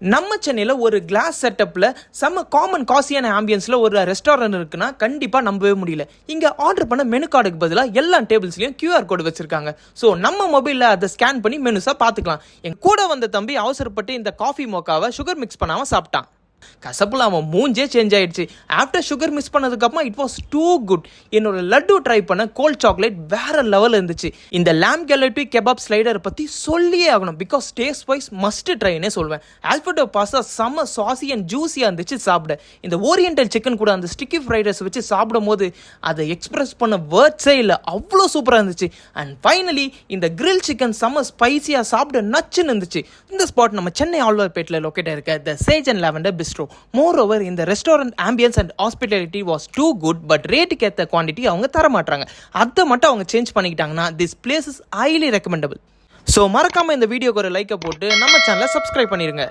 நம்ம சென்னையில் ஒரு கிளாஸ் செட்டப்பில் செம்ம காமன் காசியான ஆம்பியன்ஸில் ஒரு ரெஸ்டாரண்ட் இருக்குன்னா கண்டிப்பாக நம்பவே முடியல. இங்கே ஆர்டர் பண்ண மெனு கார்டுக்கு பதிலாக எல்லா டேபிள்ஸ்லையும் QR கோடு வச்சிருக்காங்க. ஸோ நம்ம மொபைலில் அதை ஸ்கேன் பண்ணி மெனுஸாக பார்த்துக்கலாம். என் கூட வந்த தம்பி அவசரப்பட்டு இந்த காஃபி மோக்காவை சுகர் மிக்ஸ் பண்ணாமல் சாப்பிட்டான். கசப்புல அவன் மூஞ்சே சேஞ்ச் ஆயிடுச்சு. ஆஃப்டர் சுகர் மிஸ் பண்ணதுக்கப்புறம் இட் வாஸ் டூ குட். என்னோட லட்டு ட்ரை பண்ண கோல்ட் சாக்லேட் வேற லெவலில் இருந்துச்சு. இந்த லேம் கெலட்டி கெபாப் ஸ்லைடரை பற்றி சொல்லியே ஆகணும். பிகாஸ் டேஸ்ட் வைஸ் மஸ்ட் ட்ரைனே சொல்வேன். ஆல்ஃபர்டோ பாஸ்தா செம்ம சாசி அண்ட் ஜூஸியாக இருந்துச்சு சாப்பிட. இந்த ஓரியன்டல் சிக்கன் கூட அந்த ஸ்டிக்கி ஃப்ரைட் ரைஸ் வச்சு சாப்பிடும் போது அதை எக்ஸ்பிரஸ் பண்ண வேர்ட்ஸே இல்லை, அவ்வளோ சூப்பராக இருந்துச்சு. அண்ட் ஃபைனலி இந்த கிரில் சிக்கன் செம்ம ஸ்பைசியாக சாப்பிட நச்சுன்னு இருந்துச்சு. இந்த ஸ்பாட் நம்ம சென்னை ஆழ்வார்பேட்டில் லொக்கேட் இருக்க the sage and lavender bistro. Moreover, in the restaurant ambience and hospitality was too good, but rate கேத்த quantity அவங்க தர மாட்டாங்க. அதை மட்டும் அவங்க சேஞ்ச் பண்ணிக்கிட்டாங்கன்னா this place is highly recommendable. So மறக்காம இந்த வீடியோக்கு ஒரு லைக்கை போட்டு நம்ம சேனலை சப்ஸ்கிரைப் பண்ணிருங்க.